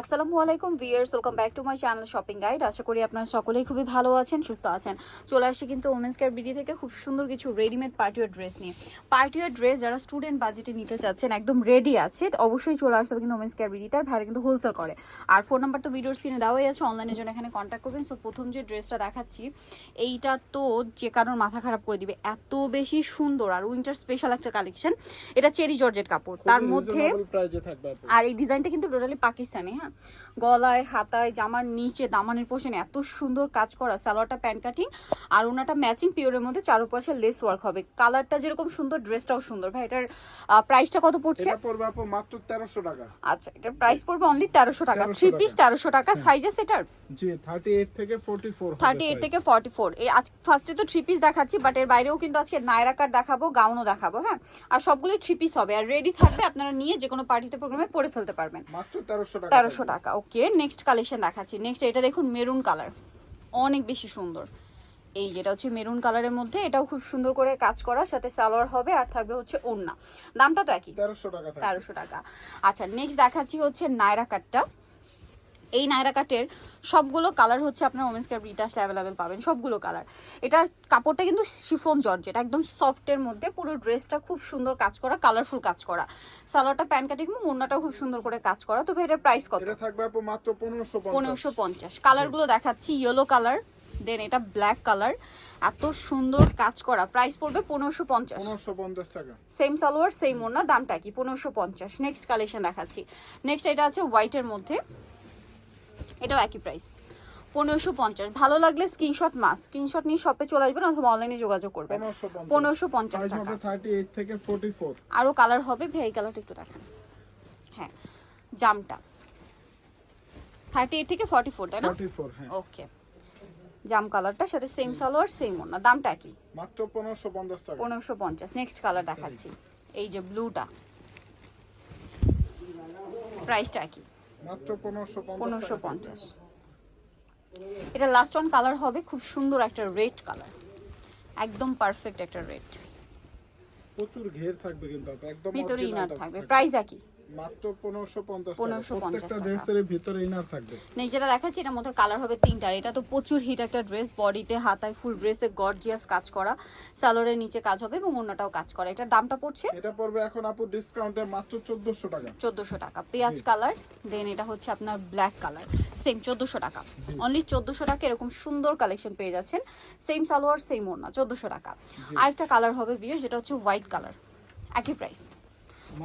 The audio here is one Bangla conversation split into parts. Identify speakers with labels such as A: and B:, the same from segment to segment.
A: আসসালামু আলাইকুম viewers, welcome back to my channel shopping guide. আশা করি আপনারা সকলেই খুবই ভালো আছেন, সুস্থ আছেন। চলে আসছি কিন্তু ওমেন্স কেয়ার বিডি থেকে খুব সুন্দর কিছু রেডিমেড পার্টিওয়ার ড্রেস নিয়ে। পার্টিওয়ার ড্রেস যারা স্টুডেন্ট বাজেটে নিতে চাচ্ছেন একদম রেডি আছে, অবশ্যই চলে আসতে হবে কিন্তু ওমেন্স কেয়ার বিডিতে। আর ভাইরা কিন্তু হোলসেল করে, আর ফোন নাম্বার তো ভিডিওর স্ক্রিনে দেওয়াই আছে, অনলাইনের জন্য এখানে কন্ট্যাক্ট করবেন। সো প্রথম যে ড্রেসটা দেখাচ্ছি এইটা তো যে কারোর মাথা খারাপ করে দিবে, এত বেশি সুন্দর আর উইন্টার স্পেশাল একটা কালেকশন। এটা চেরি জর্জেট কাপড়, তার মধ্যে আর এই ডিজাইনটা কিন্তু টোটালি পাকিস্তানি। হ্যাঁ, গলায়, হাতায়, জামার নিচে, দামানের পোর্শনে এত সুন্দর কাজ করা। সালোয়ারটা প্যান্ট কাটিং আর ওনাটা ম্যাচিং পিওরের মধ্যে চারপাশে লেস ওয়ার্ক হবে। কালারটা যেরকম সুন্দর, ড্রেসটাও সুন্দর। ভাই এটার প্রাইসটা কত পড়ছে?
B: এটা পড়বে আপু মাত্র 1300 টাকা।
A: আচ্ছা, এটার প্রাইস পড়বে অনলি 1300 টাকা। 3 পিস 1300 টাকা। সাইজ আছে এটার?
B: জি, 38 থেকে 44 হবে।
A: 38 থেকে 44। এই আজ ফার্স্টে তো 3 পিস দেখাচ্ছি, বাট এর বাইরেও কিন্তু আজকে নায়রা কাট দেখাবো, গাউনও দেখাবো। হ্যাঁ, আর সবগুলোই 3 পিস হবে আর রেডি থাকবে, আপনারা নিয়ে যে কোনো পার্টিতে প্রোগ্রামে পরে ফেলতে পারবেন।
B: মাত্র 1300 টাকা।
A: 1300 টাকা। ওকে, নেক্সট কালেকশন দেখাচ্ছি। নেক্সট এটা দেখুন, মেরুন কালার, অনেক বেশি সুন্দর। এই যেটা হচ্ছে মেরুন কালারের মধ্যে, এটাও খুব সুন্দর করে কাজ করা, সাথে সালোয়ার হবে আর থাকবে হচ্ছে ওড়না। দামটা তো একই,
B: 1300 টাকা।
A: 1300 টাকা। আচ্ছা, নেক্সট দেখাচ্ছি হচ্ছে নায়রা কাটটা। এই নায়রা কাটের সবগুলো কালার হচ্ছে আপনার ওমেন্স কেয়ার বিডিতে আসলে অ্যাভেলেবেল পাবেন, সবগুলো কালার। এটা কাপড়টা কিন্তু শিফন জর্জেট, একদম সফটের মধ্যে। পুরো ড্রেসটা খুব সুন্দর কাজ করা, কালারফুল কাজ করা। সালোয়ারটা প্যান্ট কাটিং, ওড়নাটাও খুব সুন্দর করে কাজ করা। তো ভাই এটার প্রাইস কত?
B: এটা থাকবে আপু মাত্র 1550।
A: 1550। কালারগুলো দেখাচ্ছি, ইয়েলো কালার, দেন এটা ব্ল্যাক কালার, এত সুন্দর কাজ করা। প্রাইস পড়বে 1550।
B: 1550 টাকা।
A: সেম সালোয়ার সেম ওড়না, দামটা কি? 1550। নেক্সট কালেকশন দেখাচ্ছি। নেক্সট এটা আছে হোয়াইটের মধ্যে, এটাও একই প্রাইস 1550। ভালো লাগলে স্ক্রিনশট নিয়ে শপে চলে আসবেন অথবা অনলাইনে যোগাযোগ করবেন। 1550 টাকা।
B: 38 থেকে 44।
A: আরো কালার হবে, ভাই কালারটা একটু দেখান। হ্যাঁ, জামটা 38 থেকে 44, তাই না?
B: 44, হ্যাঁ।
A: ওকে, জাম কালারটার সাথে সেম সালোয়ার সেম ওড়না, দামটা কি?
B: মাত্র 1550 টাকা।
A: 1550। নেক্সট কালার দেখাচ্ছি, এই যে ব্লুটা, প্রাইসটা কি?
B: মাত্র 1550।
A: 1550। এটা লাস্ট ওয়ান কালার হবে, খুব সুন্দর একটা রেড কালার, একদম পারফেক্ট একটা রেড।
B: প্রচুর ঘের থাকবে কিন্তু একদম
A: ভিতরে ইনার থাকবে। প্রাইস কি?
B: মাত্র 1550 টাকা।
A: 1550
B: প্রত্যেকটা
A: টাকা।
B: ড্রেসের ভিতরে ইনার থাকবে।
A: নেই, যেটা দেখাচ্ছি এটার মধ্যে কালার হবে 3টা। এটা তো প্রচুর হিট একটা ড্রেস, বডিতে হাতায় ফুল ড্রেসে গর্জিয়াস কাজ করা, সালোয়ারের নিচে কাজ হবে এবং ওড়নাটাও কাজ করা। এটার দামটা পড়ছে,
B: এটা পড়বে এখন আপু ডিসকাউন্টে মাত্র 1400 টাকা।
A: 1400 টাকা। পেঁয়াজ কালার, দেন এটা হচ্ছে আপনার ব্ল্যাক কালার, সেম 1400 টাকা। অনলি 1400 টাকা এরকম সুন্দর কালেকশন পেয়ে যাচ্ছেন। সেম সালোয়ার সেম ওড়না, 1400 টাকা। আরেকটা কালার হবে ভিউয়ার, যেটা হচ্ছে হোয়াইট কালার, একই প্রাইস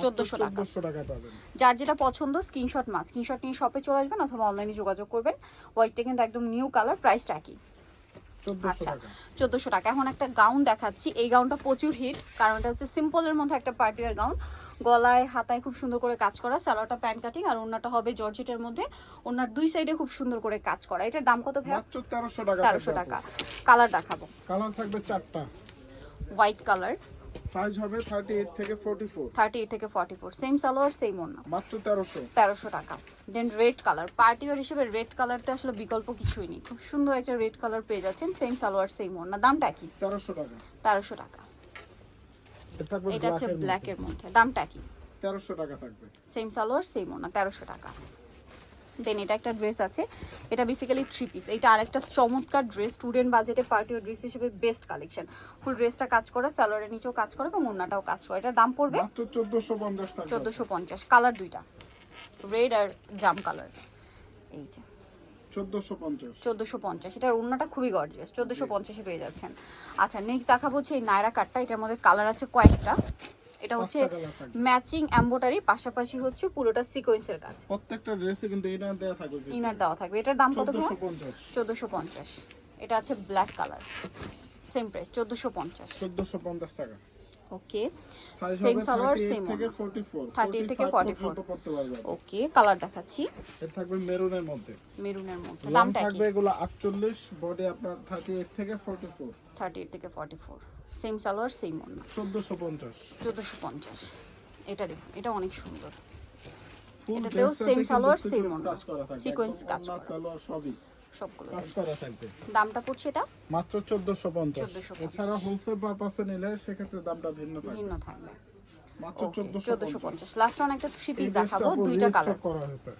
A: 1400 টাকা।
B: 1400 টাকা পাবেন।
A: যার যেটা পছন্দ স্ক্রিনশট নিয়ে শপে চলে আসবেন অথবা অনলাইনে যোগাযোগ করবেন। হোয়াইটটা কিন্তু একদম নিউ কালার, প্রাইসটা কি?
B: 1400
A: আচ্ছা,
B: টাকা।
A: 1400 টাকা। এখন একটা গাউন দেখাচ্ছি, এই গাউনটা প্রচুর হিট, কারণ এটা হচ্ছে সিম্পলের মধ্যে একটা পার্টিওয়ার গাউন। গলায় হাতায় খুব সুন্দর করে কাজ করা, সালোয়ারটা প্যান্ট কাটিং আর ওড়নাটা হবে জর্জেটের মধ্যে। ওড়নার দুই সাইডে খুব সুন্দর করে কাজ করা। এটার দাম কত ভাই?
B: মাত্র 1300 টাকা।
A: 1300 টাকা। কালার দেখাবো,
B: কালার থাকবে 4টা।
A: হোয়াইট কালার,
B: সাইজ হবে 38 থেকে 44।
A: 38 থেকে 44, সেম সালোয়ার সেম ওড়না,
B: মাত্র 1300।
A: 1300 টাকা। দেন রেড কালার, পার্টি ওয়্যার হিসেবে রেড কালারটা আসলে বিকল্প কিছুই নেই, খুব সুন্দর একটা রেড কালার পেয়ে যাচ্ছেন। সেম সালোয়ার সেম ওড়না, দামটা কি?
B: 1300 টাকা।
A: 1300 টাকা। এটা হচ্ছে ব্ল্যাক এর মধ্যে, দামটা কি?
B: 1300 টাকা থাকবে।
A: সেম সালোয়ার সেম ওড়না, 1300 টাকা। দেন এটা একটা ড্রেস আছে, এটা বেসিক্যালি 3 পিস। এটা আরেকটা চমৎকার ড্রেস, স্টুডেন্ট বাজেটে পার্টি ড্রেস হিসেবে বেস্ট কালেকশন। ফুল ড্রেসটা কাজ করা, সালোয়ারের নিচেও কাজ করা এবং ওড়নাটাও কাজ করা। এটার দাম পড়বে
B: মাত্র 1450 টাকা।
A: 1450। কালার দুইটা, রেড আর জাম কালার। এই যে
B: 1450।
A: 1450। এটার ওড়নাটা খুবই গর্জিয়াস, 1450 পেয়ে যাচ্ছেন। আচ্ছা, নেক্সট দেখাবো হচ্ছে এই নায়রা কাটটা। এটার মধ্যে কালার আছে কয়েকটা। এটা হচ্ছে ম্যাচিং এমব্রয়ডারি, পাশাপাশি হচ্ছে পুরোটা সিকোয়েন্সের কাজ।
B: প্রত্যেকটা ড্রেসে কিন্তু ইনার দেয়া থাকবে।
A: ইনার দেওয়া থাকবে। এটার দাম কত?
B: 1450।
A: 1450। এটা আছে ব্ল্যাক কালার, সেম প্রাইস 1450।
B: 1450 টাকা।
A: ওকে,
B: সাইজ
A: সেম
B: হবে
A: সালোয়ার
B: 38
A: সেম
B: থেকে 44।
A: 38 থেকে 44
B: পর্যন্ত করতে পারবে।
A: ওকে, কালার দেখাচ্ছি,
B: এটা থাকবে মেরুনের মধ্যে।
A: মেরুনের মধ্যে।
B: দাম
A: দামটা কি?
B: থাকবে এগুলো 48, বডি আপনার 38 থেকে 44।
A: 38 থেকে 44, সেম সালোয়ার সেম ওড়না,
B: 1450।
A: 1450। এটা দেখুন, এটা অনেক সুন্দর।
B: ফুল
A: এটাতেও
B: ড্রেসটাতে
A: সেম
B: কিন্তু
A: সালোয়ার সেম
B: সিকোয়েন্স
A: ওড়না,
B: কাজ করা থাকবে।
A: সিকোয়েন্স কাজ
B: ওড়না,
A: করা,
B: সালোয়ার সবই
A: সবগুলো।
B: কাজ করা থাকবে।
A: দামটা পড়ছে এটা
B: মাত্র 1450।
A: 1450।
B: এছাড়া হোলসেল পারপাসে নিলে সেক্ষেত্রে দামটা ভিন্ন থাকবে।
A: ভিন্ন থাকবে।
B: মাত্র
A: ওকে
B: 1450
A: 1450 লাস্ট অন একটা থ্রি পিস
B: এই
A: দেখাবো
B: ড্রেসটা
A: দুইটা
B: restock
A: কালার
B: করা হয়েছে।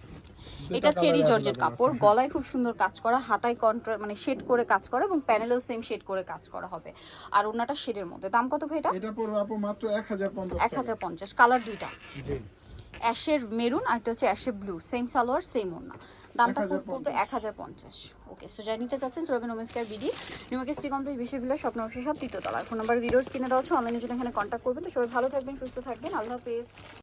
A: এটা
B: দুইটা
A: চেরি
B: colour
A: জর্জেট
B: available
A: কাপড়
B: আছে।
A: গলায় খুব সুন্দর কাজ করা হাতায় কন্ট্রা মানে শেড করে কাজ করা এবং প্যানেলেও সেম শেড করে কাজ করা হবে আর ওনাটা শেডের মধ্যে দাম কত ভাই এটা
B: এটা পড়বে আপু মাত্র 1050 টাকা।
A: 1050 কালার দুইটা
B: জি
A: অ্যাশের মেরুন আর একটা হচ্ছে অ্যাশের ব্লু সেম সালোয়ার সেম ওড়না দামটা
B: 1050
A: পড়বে 1050 ওকে সো যাই নিতে চাচ্ছেন চলবেন women's care BD New Market city complex বিশ্ববিদ্যালয় স্বপ্ন অফিস সব তৃতীয় তলায় ফোন নাম্বার ভিডিওস কিনে দেওয়া হচ্ছে অনলাইনের জন্য এখানে কন্ট্যাক্ট করবেন তো সবাই ভালো থাকবেন সুস্থ থাকবেন আল্লাহ হাফেজ